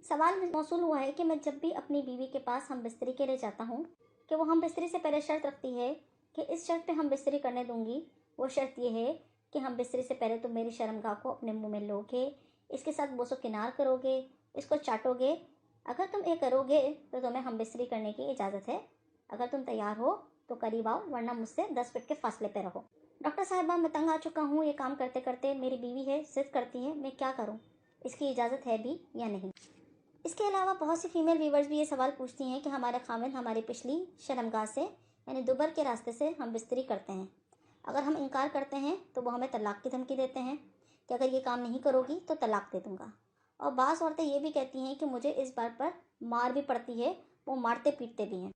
सवाल मौसूल हुआ है कि मैं जब भी अपनी बीवी के पास हम बिस्तरी के लिए जाता हूँ कि वो हम बिस्तरी से पहले शर्त रखती है कि इस शर्त पे हम बिस्तरी करने दूंगी। वो शर्त ये है कि हम बिस्तरी से पहले तुम मेरी शर्मगाह को अपने मुंह में लोगे, इसके साथ बोसो किनार करोगे, इसको चाटोगे। अगर तुम ये करोगे तो तुम्हें हम बिस्तरी करने की इजाज़त है। अगर तुम तैयार हो तो करीब आओ, वरना मुझसे 10 फीट के फासले पे रहो। डॉक्टर साहिबा, मैं तंग आ चुका हूँ ये काम करते करते। मेरी बीवी है, जिद करती है, मैं क्या करूँ? इसकी इजाज़त है भी या नहीं? इसके अलावा बहुत सी फीमेल व्यूवर्स भी ये सवाल पूछती हैं कि हमारे खामिद हमारी पिछली शर्मगाह से यानी दुबर के रास्ते से हम बिस्तरी करते हैं। अगर हम इनकार करते हैं तो वो हमें तलाक की धमकी देते हैं कि अगर ये काम नहीं करोगी तो तलाक दे दूँगा। और बाज़ औरतें ये भी कहती हैं कि मुझे इस बात पर मार भी पड़ती है, वो मारते पीटते भी हैं।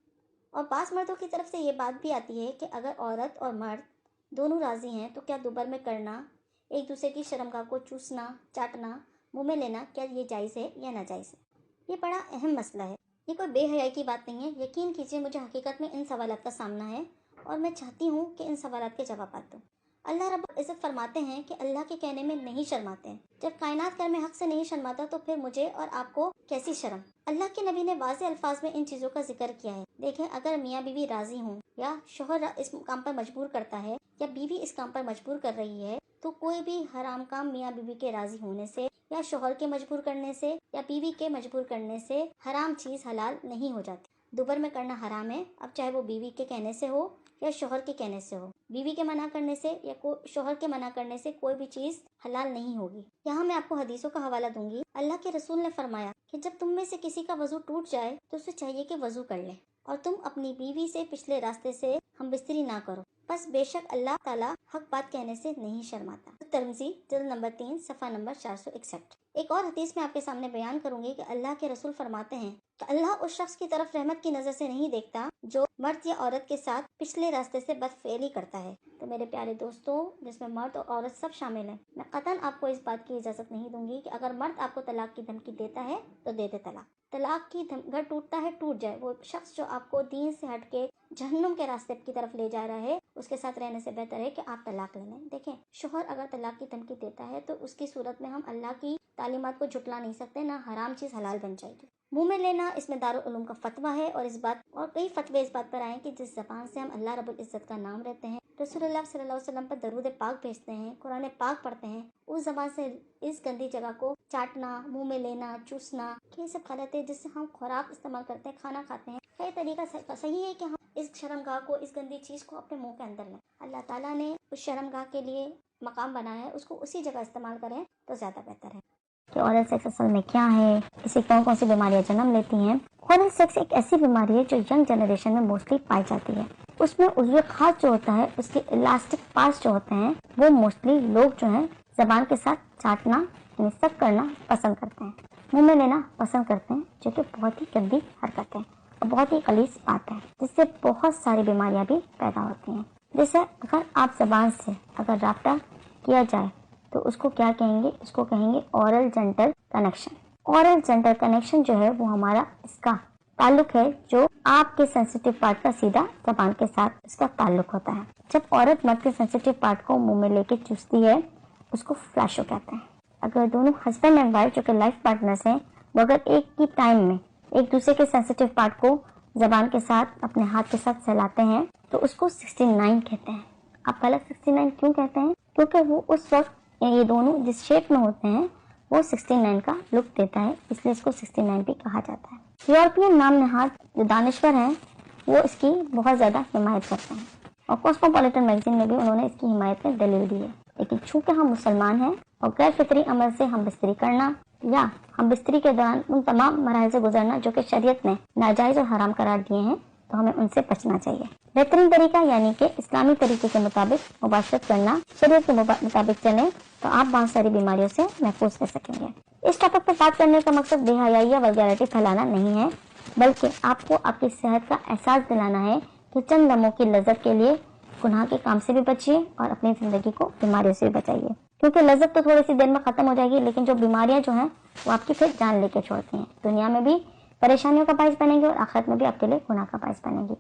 और बाज़ मर्दों की तरफ से ये बात भी आती है कि अगर औरत और मर्द दोनों राज़ी हैं तो क्या दुबर में करना, एक दूसरे की शर्मगाह को चूसना, चाटना, मुँह में लेना, क्या ये जायज़ है या नाजायज़ है? ये बड़ा अहम मसला है। ये कोई बेहयाई की बात नहीं है। यकीन कीजिए, मुझे हकीकत में इन सवालात का सामना है और मैं चाहती हूँ कि इन सवालात के जवाब दूँ। अल्लाह रब्बुल इज़्ज़त फरमाते हैं कि अल्लाह के कहने में नहीं शर्माते हैं। जब कायनात कर में हक से नहीं शर्माता तो फिर मुझे और आपको कैसी शर्म? अल्लाह के नबी ने वाज़े अल्फाज में इन चीज़ों का जिक्र किया है। देखें, अगर मियाँ बीवी राज़ी हों या शोहर इस काम पर मजबूर करता है या बीवी इस काम पर मजबूर कर रही है तो कोई भी हराम काम मियाँ बीवी के राज़ी होने से या शोहर के मजबूर करने से या बीवी के मजबूर करने से हराम चीज़ हलाल नहीं हो जाती। दुबर में करना हराम है, अब चाहे वो बीवी के कहने से हो या शोहर के कहने से हो। बीवी के मना करने से या शोहर के मना करने से कोई भी चीज़ हलाल नहीं होगी। यहाँ मैं आपको हदीसों का हवाला दूंगी। अल्लाह के रसूल ने फरमाया कि जब तुम में से किसी का वजू टूट जाए तो उसे चाहिए कि वजू कर ले और तुम अपनी बीवी से पिछले रास्ते से हम बिस्तरी ना करो, बस बेशक अल्लाह ताला हक बात कहने से नहीं शर्माता। तिरमिज़ी जिल्द नंबर 3 सफ़ा नंबर 461। एक और हदीस में आपके सामने बयान करूंगी कि अल्लाह के रसूल फरमाते हैं कि अल्लाह उस शख्स की तरफ रहमत की नज़र से नहीं देखता जो मर्द या औरत के साथ पिछले रास्ते से बदफेली करता है। तो मेरे प्यारे दोस्तों, जिसमें मर्द और औरत सब शामिल हैं, मैं कतन आपको इस बात की इजाज़त नहीं दूंगी कि अगर मर्द आपको तलाक की धमकी देता है तो दे दे तलाक। तलाक की घर टूटता है टूट जाए। वो शख्स जो आपको दीन से हट के जहन्नुम के रास्ते की तरफ ले जा रहा है, उसके साथ रहने से बेहतर है कि आप तलाक ले लें। देखें, शोहर अगर तलाक की धमकी देता है तो उसकी सूरत में हम अल्लाह की तालीमात को झुटला नहीं सकते, ना हराम चीज़ हलाल बन जाएगी। मुंह में लेना, इसमें दारुल उलूम का फतवा है और इस बात और कई फतवे इस बात पर आए कि जिस ज़बान से हम अल्लाह रब्बुल इज़्ज़त का नाम लेते हैं, रसूलुल्लाह सल्लल्लाहु अलैहि वसल्लम पर दरूद पाक भेजते हैं, कुरान पाक पढ़ते हैं, उस ज़बान से इस गंदी जगह को चाटना, मुंह में लेना, चूसना, ये सब गलत है। जिससे हम खुराक इस्तेमाल करते हैं, खाना खाते हैं, कई तरीका सही है कि हम इस शर्मगाह को, इस गंदी चीज़ को अपने मुंह के अंदर लें। अल्लाह ताला ने उस शर्मगाह के लिए मकाम बनाया है, उसको उसी जगह इस्तेमाल करें तो ज़्यादा बेहतर है। कि ओरल सेक्स असल में क्या है, इससे कौन कौन सी बीमारियां जन्म लेती हैं। ओरल सेक्स एक ऐसी बीमारी है जो यंग जनरेशन में मोस्टली पाई जाती है। उसमें उज़्व खास जो होता है, उसके इलास्टिक पार्ट्स जो होते हैं, वो मोस्टली लोग जो है जबान के साथ चाटना यानी सक करना पसंद करते हैं, मुंह में लेना पसंद करते हैं, जो कि बहुत ही गंदी हरकत है और बहुत ही गलीज़ बात है, जिससे बहुत सारी बीमारियां भी पैदा होती हैं। जैसे अगर आप जबान से अगर राब्ता किया जाए तो उसको क्या कहेंगे? उसको कहेंगे oral gentle connection. Oral gentle connection जो है वो हमारा इसका ताल्लुक है जो आपके सेंसिटिव पार्ट का सीधा जबान के साथ इसका ताल्लुक होता है। जब औरत मर्द के सेंसिटिव पार्ट को मुंह में लेके चूसती है उसको फ्लैशो कहते हैं। अगर दोनों हस्बैंड एंड वाइफ जो कि लाइफ पार्टनर्स हैं, वो अगर एक ही टाइम में एक दूसरे के सेंसिटिव पार्ट को जबान के साथ अपने हाथ के साथ सहलाते हैं तो उसको 69 कहते हैं। आप पहले 69 क्यों कहते हैं? क्योंकि वो उस वक्त ये दोनों जिस शेप में होते हैं वो 69 का लुक देता है, इसलिए इसको 69 भी कहा जाता है। यूरोपियन नाम नहाद जो दानिश्वर हैं वो इसकी बहुत ज़्यादा हिमायत करते हैं और कॉस्मोपॉलिटन मैगजीन में भी उन्होंने इसकी हिमायत में दलील दी है। लेकिन चूंकि हम मुसलमान हैं और गैर फितरी अमल से हम बिस्तरी करना या हम बिस्तरी के दौरान उन तमाम मराहल से गुजरना जो कि शरीयत ने नाजायज़ और हराम करार दिए हैं, तो हमें उनसे बचना चाहिए। बेहतरीन तरीका यानी कि इस्लामी तरीके के मुताबिक मुबाशरत करना, शरीयत के मुताबिक चलें तो आप बहुत सारी बीमारियों से महफूज रह सकेंगे। इस टॉपिक पर बात करने का मकसद बेहयाई या वल्गैरिटी फैलाना नहीं है, बल्कि आपको आपकी सेहत का एहसास दिलाना है कि चंद लम्हों की लज्जत के लिए गुनाह के काम से भी बचिए और अपनी ज़िंदगी को बीमारियों से भी बचाइए। क्योंकि लज्जत तो थोड़ी सी देर में ख़त्म हो जाएगी, लेकिन जो बीमारियां जो हैं वो आपकी फिर जान लेके छोड़ती हैं। दुनिया में भी परेशानियों का बायस बनेंगी और आखिरत में भी आपके लिए गुनाह का बायस बनेगी।